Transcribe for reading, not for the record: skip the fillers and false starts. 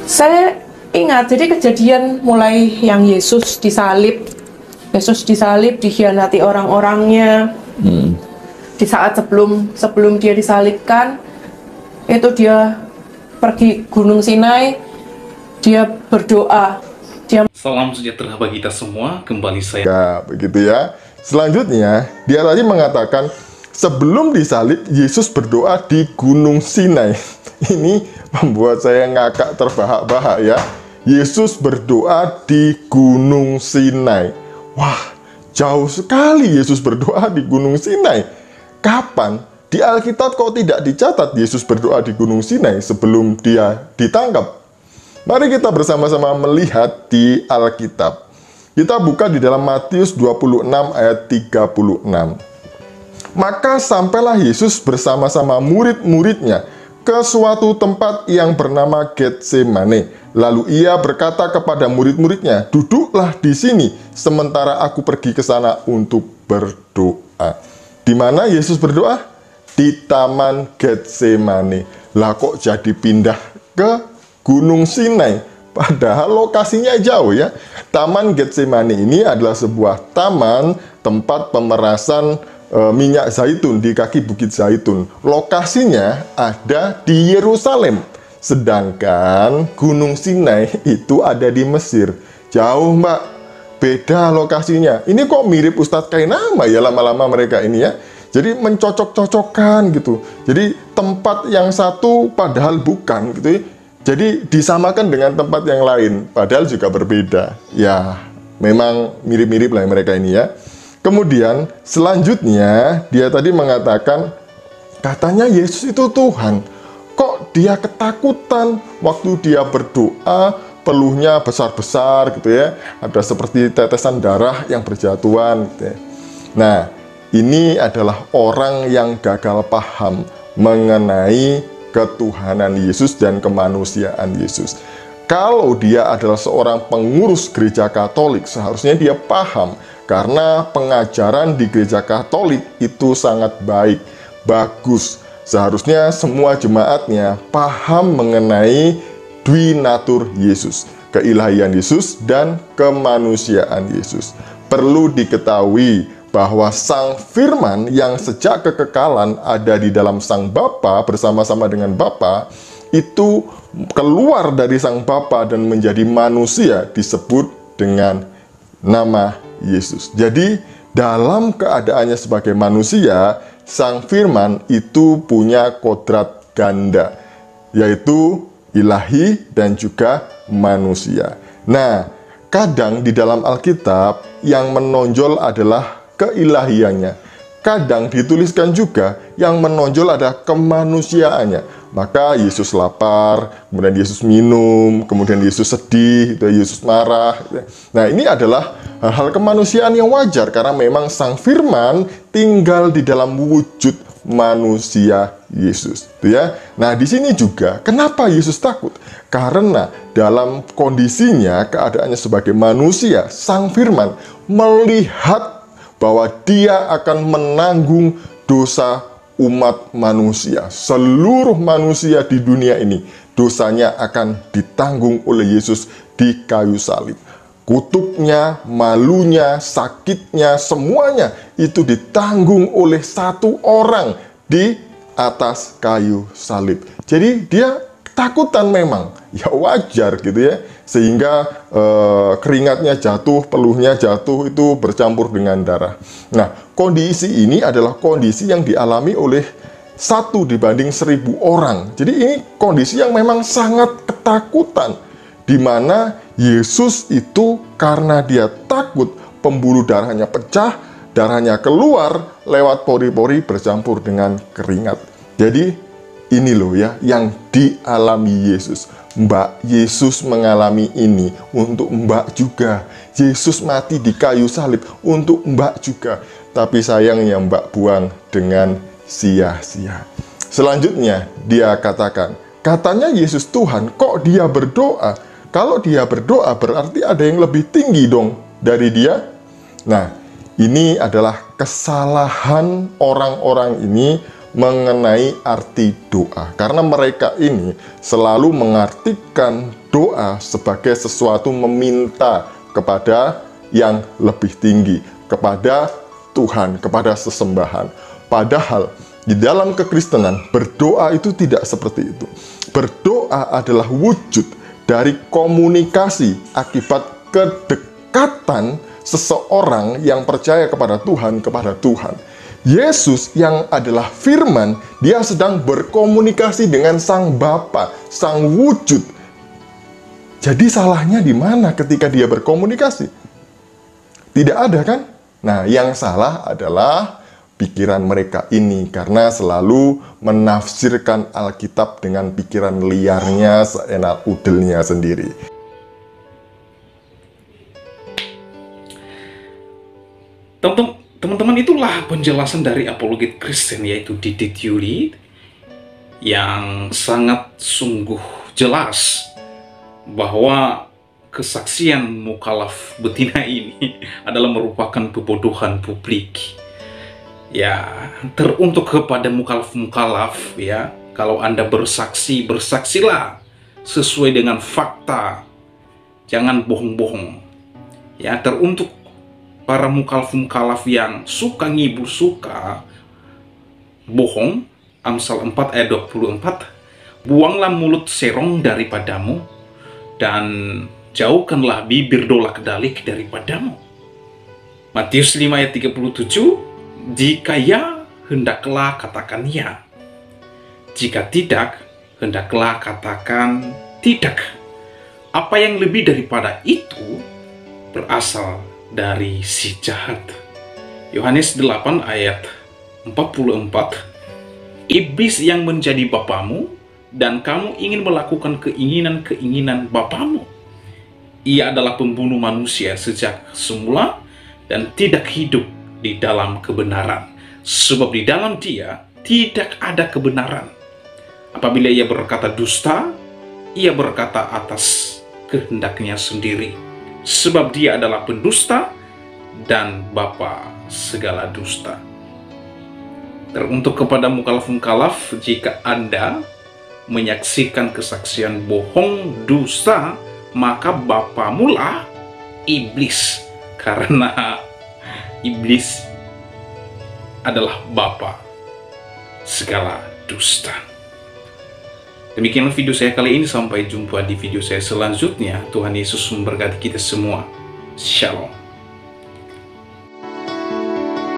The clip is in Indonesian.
Saya ingat, jadi kejadian mulai yang Yesus disalib, dikhianati orang-orangnya. Di saat sebelum dia disalibkan, itu dia pergi Gunung Sinai, dia berdoa. Salam sejahtera bagi kita semua, kembali saya. Ya, begitu ya. Selanjutnya, dia tadi mengatakan sebelum disalib, Yesus berdoa di Gunung Sinai. Ini membuat saya ngakak terbahak-bahak ya. Yesus berdoa di Gunung Sinai. Wah, jauh sekali Yesus berdoa di Gunung Sinai. Kapan? Di Alkitab kok tidak dicatat Yesus berdoa di Gunung Sinai sebelum dia ditangkap? Mari kita bersama-sama melihat di Alkitab. Kita buka di dalam Matius 26 ayat 36. Maka sampailah Yesus bersama-sama murid-muridnya ke suatu tempat yang bernama Getsemane. Lalu ia berkata kepada murid-muridnya, "Duduklah di sini sementara aku pergi ke sana untuk berdoa." Di mana Yesus berdoa? Di Taman Getsemane. Lah kok jadi pindah ke Gunung Sinai? Padahal lokasinya jauh ya. Taman Getsemane ini adalah sebuah taman tempat pemerasan minyak zaitun di kaki Bukit Zaitun. Lokasinya ada di Yerusalem. Sedangkan Gunung Sinai itu ada di Mesir. Jauh, Mbak. Beda lokasinya. Ini kok mirip Ustadz Kainama ya lama-lama mereka ini ya. Jadi mencocok-cocokkan gitu. Jadi tempat yang satu padahal bukan gitu ya. Jadi disamakan dengan tempat yang lain, padahal juga berbeda. Ya, memang mirip-mirip lah mereka ini ya. Kemudian selanjutnya dia tadi mengatakan, katanya Yesus itu Tuhan. Kok dia ketakutan waktu dia berdoa, peluhnya besar-besar gitu ya. Ada seperti tetesan darah yang berjatuhan gitu ya. Nah, ini adalah orang yang gagal paham mengenai ketuhanan Yesus dan kemanusiaan Yesus. Kalau dia adalah seorang pengurus gereja Katolik, seharusnya dia paham karena pengajaran di gereja Katolik itu sangat baik, bagus. Seharusnya semua jemaatnya paham mengenai dwinatur Yesus, keilahian Yesus dan kemanusiaan Yesus. Perlu diketahui bahwa Sang Firman yang sejak kekekalan ada di dalam Sang Bapa bersama-sama dengan Bapa itu keluar dari Sang Bapa dan menjadi manusia disebut dengan nama Yesus. Jadi dalam keadaannya sebagai manusia, Sang Firman itu punya kodrat ganda, yaitu ilahi dan juga manusia. Nah, kadang di dalam Alkitab yang menonjol adalah keilahiannya. Kadang dituliskan juga yang menonjol ada kemanusiaannya. Maka Yesus lapar, kemudian Yesus minum, kemudian Yesus sedih, Yesus marah. Nah, ini adalah hal kemanusiaan yang wajar karena memang Sang Firman tinggal di dalam wujud manusia Yesus, ya. Nah, di sini juga kenapa Yesus takut? Karena dalam kondisinya, keadaannya sebagai manusia, Sang Firman melihat bahwa dia akan menanggung dosa umat manusia. Seluruh manusia di dunia ini, dosanya akan ditanggung oleh Yesus di kayu salib. Kutuknya, malunya, sakitnya, semuanya itu ditanggung oleh satu orang di atas kayu salib. Jadi dia ketakutan memang, ya wajar gitu ya. Sehingga keringatnya jatuh, peluhnya jatuh, itu bercampur dengan darah. Nah, kondisi ini adalah kondisi yang dialami oleh 1 dibanding 1000 orang. Jadi ini kondisi yang memang sangat ketakutan, di mana Yesus itu karena dia takut pembuluh darahnya pecah, darahnya keluar lewat pori-pori bercampur dengan keringat. Jadi ini loh ya yang dialami Yesus. Mbak, Yesus mengalami ini untuk Mbak juga. Yesus mati di kayu salib untuk Mbak juga. Tapi sayangnya Mbak buang dengan sia-sia. Selanjutnya dia katakan, katanya Yesus Tuhan, kok dia berdoa? Kalau dia berdoa berarti ada yang lebih tinggi dong dari dia. Nah, ini adalah kesalahan orang-orang ini mengenai arti doa. Karena mereka ini selalu mengartikan doa sebagai sesuatu meminta kepada yang lebih tinggi, kepada Tuhan, kepada sesembahan. Padahal di dalam kekristenan berdoa itu tidak seperti itu. Berdoa adalah wujud dari komunikasi akibat kedekatan seseorang yang percaya kepada Tuhan kepada Tuhan. Yesus yang adalah firman, dia sedang berkomunikasi dengan Sang Bapa, Sang wujud. Jadi salahnya di mana ketika dia berkomunikasi? Tidak ada kan? Nah, yang salah adalah pikiran mereka ini, karena selalu menafsirkan Alkitab dengan pikiran liarnya, seenak udelnya sendiri. Teman-teman, itulah penjelasan dari apologet Kristen, yaitu D.D. Tully, yang sangat sungguh jelas bahwa kesaksian mukhalaf betina ini adalah merupakan kebodohan publik. Ya, teruntuk kepada mukhalaf-mukhalaf, ya, kalau Anda bersaksi, bersaksilah sesuai dengan fakta, jangan bohong-bohong. Ya, teruntuk para mukhalaf yang suka ngibul, suka bohong, Amsal 4 ayat 24, buanglah mulut serong daripadamu, dan jauhkanlah bibir dolak-dalik daripadamu. Matius 5 ayat 37, jika ya, hendaklah katakan ya. Jika tidak, hendaklah katakan tidak. Apa yang lebih daripada itu berasal dari si jahat. Yohanes 8 ayat 44, iblis yang menjadi bapamu, dan kamu ingin melakukan keinginan-keinginan bapamu. Ia adalah pembunuh manusia sejak semula dan tidak hidup di dalam kebenaran, sebab di dalam dia tidak ada kebenaran. Apabila ia berkata dusta, ia berkata atas kehendaknya sendiri, sebab dia adalah pendusta dan bapa segala dusta. Teruntuk kepada mukhalaf-mukhalaf, jika Anda menyaksikan kesaksian bohong, dusta, maka bapamulah iblis, karena iblis adalah bapa segala dusta. Demikianlah video saya kali ini. Sampai jumpa di video saya selanjutnya. Tuhan Yesus memberkati kita semua. Shalom.